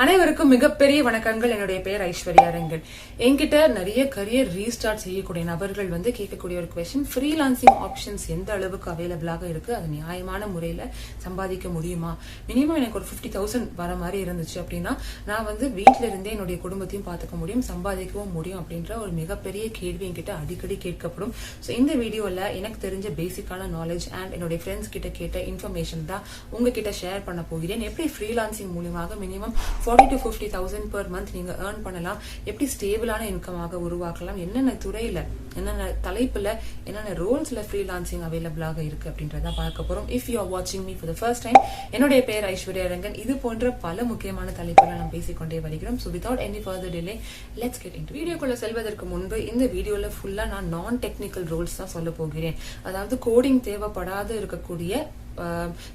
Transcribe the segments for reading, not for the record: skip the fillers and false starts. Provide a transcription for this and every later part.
அனைவருக்கும் மிகப்பெரிய வணக்கங்கள். என்னுடைய பெயர் ஐஸ்வர்யா ரெங்கன். என்கிட்ட நிறைய கரியர் ரீஸ்டார்ட் செய்யக்கூடிய நபர்கள் கேட்கக்கூடிய ஒரு क्वेश्चन, ஃப்ரீலான்சிங் ஆப்ஷன்ஸ் எந்த அளவுக்கு அவைலபிளாக இருக்கு, அது நியாயமான முறையில சம்பாதிக்க முடியுமா? மினிமம் எனக்கு ஒரு 50,000 வர மாதிரி இருந்துச்சு அப்படின்னா நான் வீட்டுல இருந்தே என்னுடைய குடும்பத்தையும் பார்த்துக்க முடியும், சம்பாதிக்கவும் முடியும் அப்படின்ற ஒரு மிகப்பெரிய கேள்வி என்கிட்ட அடிக்கடி கேட்கப்படும். ஸோ இந்த வீடியோல எனக்கு தெரிஞ்ச பேசிக்கான நாலேஜ் அண்ட் என்னுடைய ஃப்ரெண்ட்ஸ் கிட்ட கேட்ட இன்ஃபர்மேஷன் தான் உங்ககிட்ட ஷேர் பண்ண போகிறேன். எப்படி ஃப்ரீலான்சிங் மூலமாக மினிமம் 40 to 50,000 per month நீங்க earn பண்ணலாம், எப்படி ஸ்டேபிளான இன்கமாக உருவாக்கலாம், என்னென்ன துறையில என்னென்ன தலைப்புல என்னென்ன ரோல்ஸ்ல ஃப்ரீலான்சிங் அவைலபிளாக இருக்கு அப்படின்றத பார்க்க போறோம். இஃப் யூ ஆர் வாட்சிங் me for the first time, என்னுடைய பெயர் ஐஸ்வர்யா ரெங்கன். இது போன்ற பல முக்கியமான தலைப்புகளை நாம் பேசிக்கொண்டே வருகிறோம். So without any further delay let's get into வீடியோக்குள்ள செல்வதற்கு முன்பு இந்த வீடியோல ஃபுல்லா நான் நான் டெக்னிக்கல் ரோல்ஸ் தான் சொல்ல போகிறேன். அதாவது கோடிங் தேவைப்படாத இருக்கக்கூடிய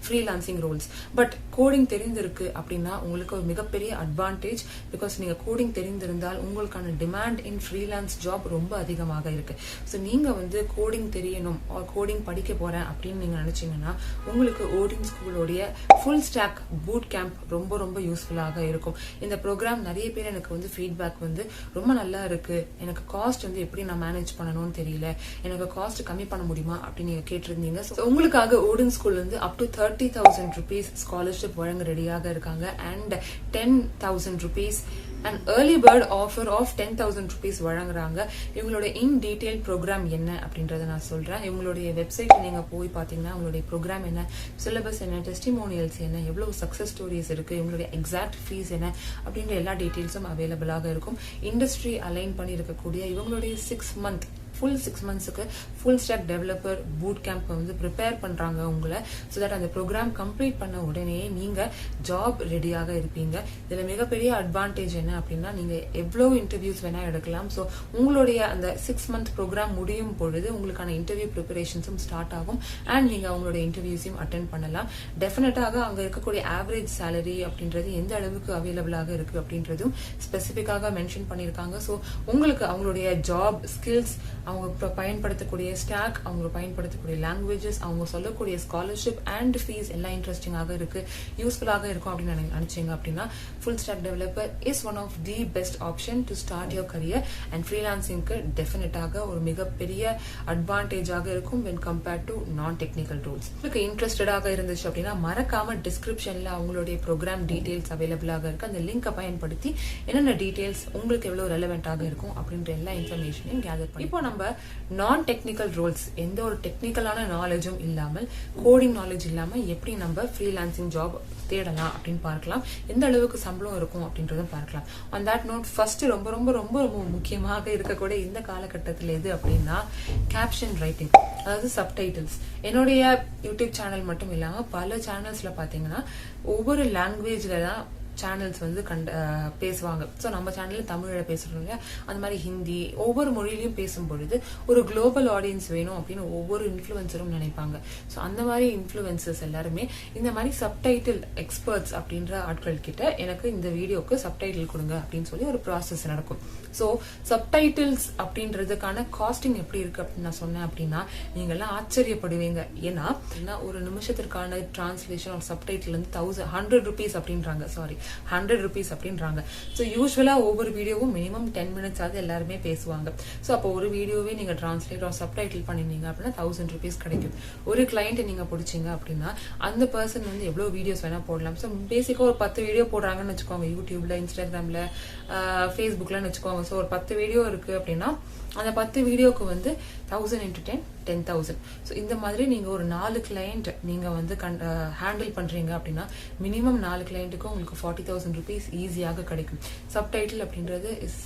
ஃப்ரீலான்சிங் ரோல்ஸ். பட் கோடிங் தெரிந்திருக்கு அப்படின்னா உங்களுக்கு ஒரு மிகப்பெரிய அட்வான்டேஜ். பிகாஸ் நீங்க கோடிங் தெரிந்திருந்தால் உங்களுக்கான டிமாண்ட் இன் ஃப்ரீலான்ஸ் ஜாப் ரொம்ப அதிகமாக இருக்கு. ஸோ நீங்க கோடிங் தெரியணும், கோடிங் படிக்க போறேன் அப்படின்னு நீங்க நினைச்சீங்கன்னா உங்களுக்கு ஓடின்ஸ்கூலோடைய ஃபுல் ஸ்டாக் பூட் கேம்ப் ரொம்ப ரொம்ப யூஸ்ஃபுல்லாக இருக்கும். இந்த ப்ரோக்ராம் நிறைய பேர் எனக்கு ஃபீட்பேக் ரொம்ப நல்லா இருக்கு, எனக்கு காஸ்ட் எப்படி நான் மேனேஜ் பண்ணணும்னு தெரியல, எனக்கு காஸ்ட் கம்மி பண்ண முடியுமா அப்படின்னு நீங்க கேட்டிருந்தீங்க. ஸோ உங்களுக்காக ஓடின்ஸ்கூல் up to 30,000 rupees ஸ்காலர்ஷிப் வழங்க ரெடியாக இருக்காங்க. And 10,000 rupees an early bird offer of 10,000 rupees வழங்குறாங்க. இவங்களோட இன் டீடைல் ப்ரோக்ராம் என்ன அப்படின்றத நான் சொல்றேன். இவங்களுடைய வெப்சைட் நீங்க போய் பாத்தீங்கன்னா உங்களுடைய ப்ரோக்ராம் என்ன, சிலபஸ் என்ன, டெஸ்டிமோனியல்ஸ் என்ன, எவ்வளவு சக்சஸ் ஸ்டோரிஸ் இருக்கு, இவங்களுடைய எக்ஸாக்ட் ஃபீஸ் என்ன அப்படின்ற எல்லா டீடைல்ஸும் அவைலபிளாக இருக்கும். இண்டஸ்ட்ரி அலைன் பண்ணி இருக்கக்கூடிய இவங்களுடைய 6 monthsக்கு full stack developer boot camp prepare பண்றாங்க உங்களை. ஸோ தட் அந்த ப்ரோக்ராம் கம்ப்ளீட் பண்ண உடனே நீங்க ஜாப் ரெடியாக இருப்பீங்க. இதுல மிகப்பெரிய அட்வான்டேஜ் என்ன அப்படின்னா நீங்க எவ்வளவு இன்டர்வியூஸ் வேணா எடுக்கலாம். ஸோ உங்களுடைய அந்த 6 month ப்ரோக்ராம் முடியும் பொழுது உங்களுக்கான இன்டர்வியூ ப்ரிப்பரேஷன்ஸும் ஸ்டார்ட் ஆகும். அண்ட் நீங்க அவங்களுடைய இன்டர்வியூஸையும் அட்டென்ட் பண்ணலாம். டெஃபினட்டாக அங்க இருக்கக்கூடிய ஆவரேஜ் சேலரி அப்படின்றது எந்த அளவுக்கு அவைலபிளாக இருக்கு அப்படின்றதும் ஸ்பெசிபிக்காக மென்ஷன் பண்ணியிருக்காங்க. ஸோ உங்களுக்கு அவங்களுடைய ஜாப் ஸ்கில்ஸ், அவங்க பயன்படுத்தக்கூடிய ஸ்டாக், அவங்க பயன்படுத்தக்கூடிய லாங்குவேஜஸ், அவங்க சொல்லக்கூடிய ஸ்காலர்ஷிப் அண்ட் ஃபீஸ் எல்லாம் இன்ட்ரெஸ்டிங்காக இருக்கு, யூஸ்ஃபுல்லாக இருக்கும் அப்படின்னு நினைச்சீங்க அப்படின்னா full stack developer is one of the best option to start your career. And ஃப்ரீலான்சிங்க்கு டெஃபினட்டாக ஒரு மிகப்பெரிய அட்வான்டேஜாக இருக்கும் when compared to non technical roles. உங்களுக்கு இன்ட்ரெஸ்டடாக இருந்துச்சு அப்படின்னா மறக்காம டிஸ்கிரிப்ஷன்ல அவங்களுடைய ப்ரோக்ராம் டீடைல்ஸ் அவைலபிளாக இருக்கு. அந்த லிங்கை பயன்படுத்தி என்னென்ன டீடைல்ஸ் உங்களுக்கு எவ்வளவு ரெலவெண்டாக இருக்கும் அப்படின்ற எல்லா இன்ஃபர்மேஷனையும் கேதர் பண்ணி இப்போ நம்ம நான் டெக்னிக்கல் ரோல்ஸ், எந்த ஒரு டெக்னிக்கலான நாலேஜும் இல்லாமல், கோடிங் நாலேஜ் இல்லாம எப்படி நம்ம ஃப்ரீலான்சிங் ஜாப் தேடலாம் அப்படின்னு பார்க்கலாம். எந்த அளவுக்கு சம்பளம் இருக்கும் அப்படின்றதும் பார்க்கலாம். ஆன் தட் நோட் ஃபர்ஸ்ட் ரொம்ப ரொம்ப ரொம்ப ரொம்ப முக்கியமாக இருக்கக்கூடிய இந்த காலகட்டத்தில் எது அப்படின்னா கேப்ஷன் ரைட்டிங், அதாவது சப்டைட்டில்ஸ். என்னுடைய யூடியூப் சேனல் மட்டும் இல்லாம பல சேனல்ஸ்ல பாத்தீங்கன்னா ஒவ்வொரு லாங்குவேஜ்ல தான் சேனல்ஸ் பேசுவாங்க. ஸோ நம்ம சேனல்ல தமிழ்ல பேசுறோம் இல்லையா, அந்த மாதிரி ஹிந்தி ஒவ்வொரு மொழியிலையும் பேசும் பொழுது ஒரு குளோபல் ஆடியன்ஸ் வேணும் அப்படின்னு ஒவ்வொரு இன்ஃபுளுசரும் நினைப்பாங்க. ஸோ அந்த மாதிரி இன்ஃபுளுசர்ஸ் எல்லாருமே இந்த மாதிரி சப்டைட்டில் எக்ஸ்பர்ட்ஸ் அப்படின்ற ஆட்கள் கிட்ட எனக்கு இந்த வீடியோக்கு சப்டைட்டில் கொடுங்க அப்படின்னு சொல்லி ஒரு ப்ராசஸ் நடக்கும். ஸோ சப்டைட்டில்ஸ் அப்படின்றதுக்கான காஸ்டிங் எப்படி இருக்கு அப்படின்னு நான் சொன்னேன் அப்படின்னா நீங்க எல்லாம் ஆச்சரியப்படுவீங்க. ஏன்னா ஒரு நிமிஷத்திற்கான டிரான்ஸ்லேஷன் ஒரு சப்டைட்டில் 100 rupees அப்படின்றாங்க. சாரி, 100 rupees அப்படின்றாங்க. ஸோ யூஸ்வலா ஒவ்வொரு வீடியோவும் மினிமம் 10 minutes ஆகுது எல்லாருமே பேசுவாங்க. ஸோ அப்போ ஒரு வீடியோவே நீங்க டிரான்ஸ்லேட் ஒரு சப்டைட்டில் பண்ணிருந்தீங்க அப்படின்னா 1000 rupees கிடைக்கும். ஒரு கிளைண்ட் நீங்க பிடிச்சிங்க அப்படின்னா அந்த பர்சன் எவ்வளவு வீடியோஸ் வேணா போடலாம். ஸோ பேசிக்கா ஒரு 10 வீடியோ போடுறாங்கன்னு வச்சுக்கோங்க, யூடியூப்ல, இன்ஸ்டாகிராம்ல, ஃபேஸ்புக்லன்னு வச்சுக்கோங்க. ஸோ ஒரு 10 வீடியோ இருக்கு அப்படின்னா அந்த 10 வீடியோக்கு 1000 into 10, 10,000. ஸோ இந்த மாதிரி நீங்க ஒரு 4 கிளைண்ட் நீங்க ஹேண்டில் பண்றீங்க அப்படின்னா மினிமம் 4 கிளைண்ட்டுக்கு உங்களுக்கு 40,000 rupees ஈஸியாக கிடைக்கும். சப்டைட்டில் அப்படின்றது is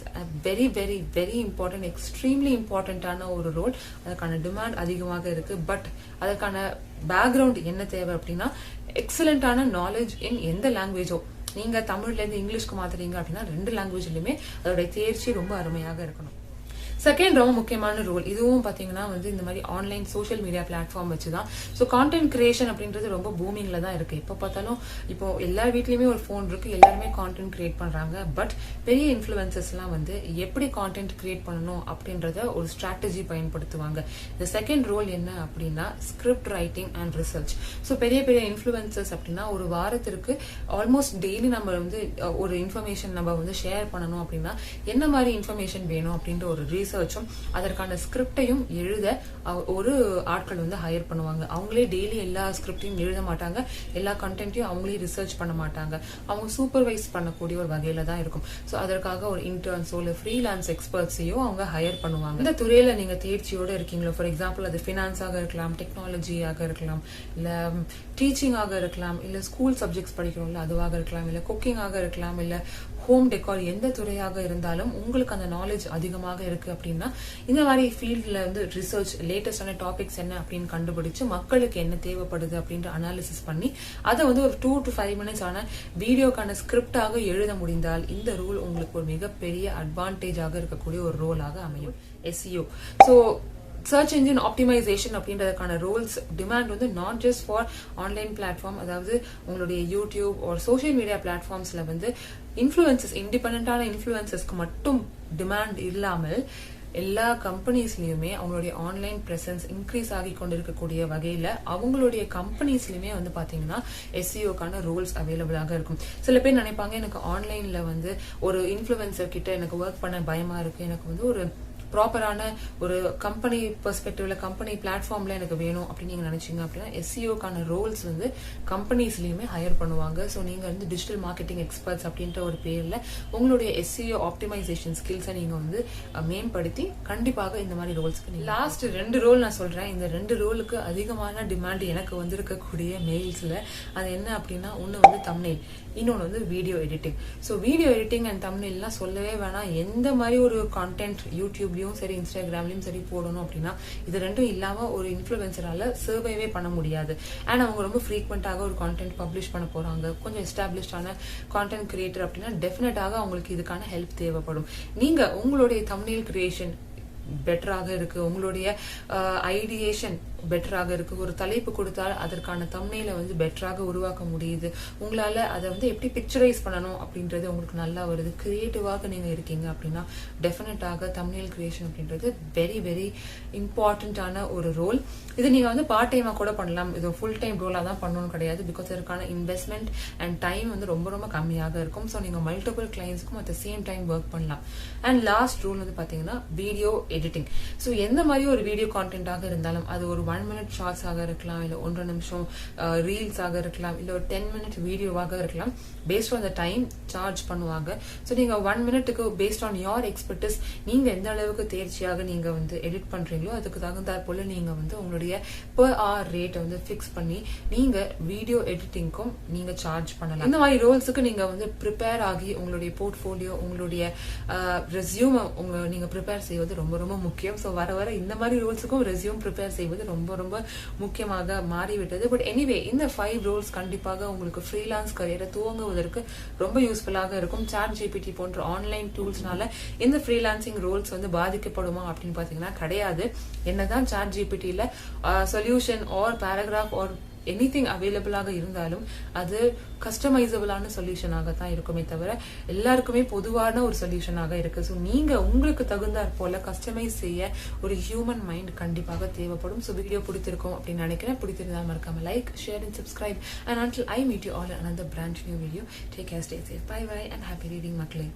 very very very important, extremely இம்பார்ட்டன்டான ஒரு ரோல். அதுக்கான டிமாண்ட் அதிகமாக இருக்கு. பட் அதுக்கான பேக்ரவுண்ட் என்ன தேவை அப்படின்னா எக்ஸலண்டான நாலேஜ் இன் எந்த லாங்குவேஜோ. நீங்க தமிழ்ல இருந்து இங்கிலீஷ்க்கு மாத்துறீங்க அப்படின்னா 2 லாங்குவேஜ்லயுமே அதோட தேர்ச்சி ரொம்ப அருமையாக இருக்கணும். செகண்ட் ரொம்ப முக்கியமான ரோல், இதுவும் பாத்தீங்கன்னா வந்து இந்த மாதிரி ஆன்லைன் சோஷியல் மீடியா பிளாட்ஃபார்ம் வச்சுதான். ஸோ கான்டென்ட் கிரியேஷன் அப்படின்றது ரொம்ப பூமிங்ல தான் இருக்கு. எப்போ பார்த்தாலும் இப்போ எல்லா வீட்லயுமே ஒரு ஃபோன் இருக்கு, எல்லாருமே கான்டென்ட் கிரியேட் பண்றாங்க. பட் பெரிய இன்ஃபுளுசர்ஸ் எல்லாம் வந்து எப்படி கான்டென்ட் கிரியேட் பண்ணணும் அப்படின்றத ஒரு ஸ்ட்ராட்டஜி பயன்படுத்துவாங்க. இந்த செகண்ட் ரோல் என்ன அப்படின்னா script writing and research. So பெரிய பெரிய இன்ஃபுளுசர்ஸ் அப்படின்னா ஒரு வாரத்திற்கு ஆல்மோஸ்ட் டெய்லி நம்ம வந்து ஒரு இன்ஃபர்மேஷன் நம்ம வந்து ஷேர் பண்ணணும் அப்படின்னா என்ன மாதிரி இன்ஃபர்மேஷன் வேணும் அப்படின்ற ஒரு ரிசர்ச்சும் அதற்கான ஸ்கிரிப்டையும் எழுத ஒரு ஆட்கள் வந்து ஹையர் பண்ணுவாங்க. அவங்களே டெய்லி எல்லா ஸ்கிரிப்டையும் எழுத மாட்டாங்க, எல்லா கண்டென்ட்டையும் அவங்களே ரிசர்ச் பண்ண மாட்டாங்க. அவங்க சூப்பர்வைஸ் பண்ணக்கூடிய ஒரு வகையில தான் இருக்கும். ஸோ அதற்காக ஒரு இன்டர்ன்ஸோ இல்ல ஃப்ரீலான்ஸ் எக்ஸ்பர்ட்ஸையோ அவங்க ஹையர் பண்ணுவாங்க. இந்த துறையில நீங்க தேர்ச்சியோட இருக்கீங்களோ, ஃபார் எக்ஸாம்பிள் அது ஃபினான்ஸாக இருக்கலாம், டெக்னாலஜியாக இருக்கலாம், இல்ல டீச்சிங்காக இருக்கலாம், இல்ல ஸ்கூல் சப்ஜெக்ட்ஸ் படிக்கிறோம்ல அதுவாக இருக்கலாம், இல்ல குக்கிங்காக இருக்கலாம், இல்ல ஹோம் டெக்கார், எந்த துறையாக இருந்தாலும் உங்களுக்கு அந்த நாலேஜ் அதிகமாக இருக்கு அப்படின்னா இந்த மாதிரி ஃபீல்ட்ல வந்து ரிசர்ச், லேட்டஸ்டான டாபிக்ஸ் என்ன அப்படின்னு கண்டுபிடிச்சு மக்களுக்கு என்ன தேவைப்படுது அப்படின்ற அனாலிசிஸ் பண்ணி அதை வந்து ஒரு 2 to 5 minutes ஆன வீடியோக்கான ஸ்கிரிப்டாக எழுத முடிந்தால் இந்த ரோல் உங்களுக்கு ஒரு மிகப்பெரிய அட்வான்டேஜாக இருக்கக்கூடிய ஒரு ரோலாக அமையும். SEO. So search engine optimization அப்படின்றதுக்கான ரோல்ஸ் டிமாண்ட் வந்து not just for online platform, அதாவது உங்களுடைய யூடியூப் ஒரு சோஷியல் மீடியா பிளாட்ஃபார்ம்ஸ்ல வந்து இன்ஃபுளுசர்ஸ், இண்டிபெண்டான இன்ஃபுளுசர்ஸ்க்கு மட்டும் டிமாண்ட் இல்லாமல் எல்லா கம்பெனிஸ்லயுமே அவங்களுடைய ஆன்லைன் பிரசன்ஸ் இன்க்ரீஸ் ஆகி கொண்டிருக்கக்கூடிய வகையில அவங்களுடைய கம்பெனிஸ்லயுமே வந்து பாத்தீங்கன்னா SEOக்கான ரோல்ஸ் அவைலபிளாக இருக்கும். சில பேர் நினைப்பாங்க எனக்கு ஆன்லைன்ல வந்து ஒரு இன்ஃபுளுசர் கிட்ட எனக்கு ஒர்க் பண்ண பயமா இருக்கு, எனக்கு வந்து ஒரு ப்ராப்பரான ஒரு கம்பெனி பெர்ஸ்பெக்டிவ்ல கம்பெனி பிளாட்ஃபார்ம்ல எனக்கு வேணும் அப்படின்னு நீங்க நினைச்சீங்க அப்படின்னா SEOக்கான ரோல்ஸ் வந்து கம்பெனிஸ்லயுமே ஹையர் பண்ணுவாங்க. ஸோ நீங்க வந்து டிஜிட்டல் மார்க்கெட்டிங் எக்ஸ்பர்ட்ஸ் அப்படின்ற ஒரு பேர்ல உங்களுடைய SEO ஆப்டிமைசேஷன் ஸ்கில்ஸை நீங்க வந்து மேம்படுத்தி கண்டிப்பாக இந்த மாதிரி ரோல்ஸ்க்கு லாஸ்ட் 2 ரோல் நான் சொல்றேன். இந்த 2 ரோலுக்கு அதிகமான டிமாண்ட் எனக்கு வந்து இருக்கக்கூடிய மெயில்ஸ்ல அது என்ன அப்படின்னா, ஒன்னு வந்து தம்ப்நெயில், இன்னொன்னு வந்து video editing. So video editing and தம்ப்நெயில்லாம் சொல்லவே வேணாம். எந்த மாதிரி ஒரு கான்டென்ட் யூடியூப்லயும் சரி இன்ஸ்டாகிராம்லயும் சரி போடணும் அப்படின்னா இது ரெண்டும் இல்லாம ஒரு இன்ஃபுளுசரால சர்வைவே பண்ண முடியாது. அண்ட் அவங்க ரொம்ப ஃப்ரீக்வெண்டாக ஒரு கான்டென்ட் பப்ளிஷ் பண்ண போறாங்க, கொஞ்சம் எஸ்டாப்ளிஷ்டான கான்டென்ட் கிரியேட்டர் அப்படின்னா டெஃபினட்டாக அவங்களுக்கு இதுக்கான ஹெல்ப் தேவைப்படும். நீங்க உங்களுடைய தம்ப்நெயில் கிரியேஷன் பெட்டராக இருக்கு, உங்களுடைய ஐடியேஷன் பெட்டராக இருக்கு, ஒரு தலைப்பு கொடுத்தால் அதற்கான தம்ப்நெயிலை வந்து பெட்டராக உருவாக்க முடியுது, உங்களால அதை வந்து எப்படி பிக்சரைஸ் பண்ணணும் அப்படின்றது உங்களுக்கு நல்லா வருது, கிரியேட்டிவாக நீங்க இருக்கீங்க அப்படின்னா டெஃபினட்டாக தம்ப்நெயில் கிரியேஷன் அப்படின்றது வெரி வெரி இம்பார்ட்டன்டான ஒரு ரோல். இது நீங்க வந்து பார்ட் டைமா கூட பண்ணலாம், இது ஃபுல் டைம் ரோலா தான் பண்ணணும் கிடையாது. பிகாஸ் இதற்கான இன்வெஸ்ட்மெண்ட் அண்ட் டைம் வந்து ரொம்ப ரொம்ப கம்மியாக இருக்கும். ஸோ நீங்க மல்டிபிள் கிளைண்ட்ஸ்க்கும் at the same time work பண்ணலாம். அண்ட் லாஸ்ட் ரூல் வந்து பாத்தீங்கன்னா வீடியோ எடிட்டிங். ஸோ எந்த மாதிரி ஒரு வீடியோ கான்டென்ட்டாக இருந்தாலும் அது ஒரு 1 minute ஷார்ட்ஸ் ஆக இருக்கலாம், இல்ல 1.5 நிமிஷம் ரீல்ஸ் ஆக இருக்கலாம், இல்ல ஒரு 10 minute வீடியோவாக இருக்கலாம். Based on the time charge பண்ணுவாங்க. ஸோ நீங்க 1 minuteக்கு பேஸ்ட் ஆன் யோர் எக்ஸ்பர்டிஸ் நீங்க எந்த அளவுக்கு தேர்ச்சியாக நீங்க வந்து எடிட் பண்றீங்களோ அதுக்கு தகுந்தாற் போல நீங்க வந்து உங்களுடைய per hour ரேட்டை வந்து ஃபிக்ஸ் பண்ணி நீங்க வீடியோ எடிட்டிங்க்கும் நீங்க சார்ஜ் பண்ணலாம். இந்த மாதிரி ரோல்ஸுக்கு நீங்க வந்து ப்ரிப்பேர் ஆகி உங்களுடைய போர்ட்ஃபோலியோ, உங்களுடைய ரெஸ்யூம் நீங்க ப்ரிப்பேர் செய்வது ரொம்ப ரொம்ப முக்கியம். ஸோ வர வர இந்த மாதிரி ரோல்ஸுக்கும் ரெஸ்யூம் ப்ரிப்பேர் செய்வது ரொம்ப ரொம்ப முக்கியமாக மாறிவிட்டது. பட் எனிவே இந்த 5 ரோல்ஸ் கண்டிப்பாக உங்களுக்கு ஃப்ரீலான்ஸ் கரியரை துவங்குவதற்கு ரொம்ப யூஸ்ஃபுல்லாக இருக்கும். ChatGPT போன்ற ஆன்லைன் டூல்ஸ்னால இந்த ஃப்ரீலான்சிங் ரோல்ஸ் வந்து பாதிக்கப்படுமா அப்படின்னு பாத்தீங்கன்னா கிடையாது. என்னதான் ChatGPTல solution or paragraph or anything அவைலபிளாக இருந்தாலும் அது கஸ்டமைசபிளான சொல்யூஷனாக தான் இருக்குமே தவிர எல்லாருக்குமே பொதுவான ஒரு சொல்யூஷனாக இருக்கு. ஸோ நீங்க உங்களுக்கு தகுந்தாற் போல கஸ்டமைஸ் செய்ய ஒரு ஹியூமன் மைண்ட் கண்டிப்பாக தேவைப்படும். ஸோ வீடியோ பிடித்திருக்கும் அப்படின்னு நினைக்கிறேன். பிடித்திருந்தா மறக்காம like, share and subscribe. And until I meet you all in another brand new video, take care, stay safe, bye bye and happy reading மக்களே.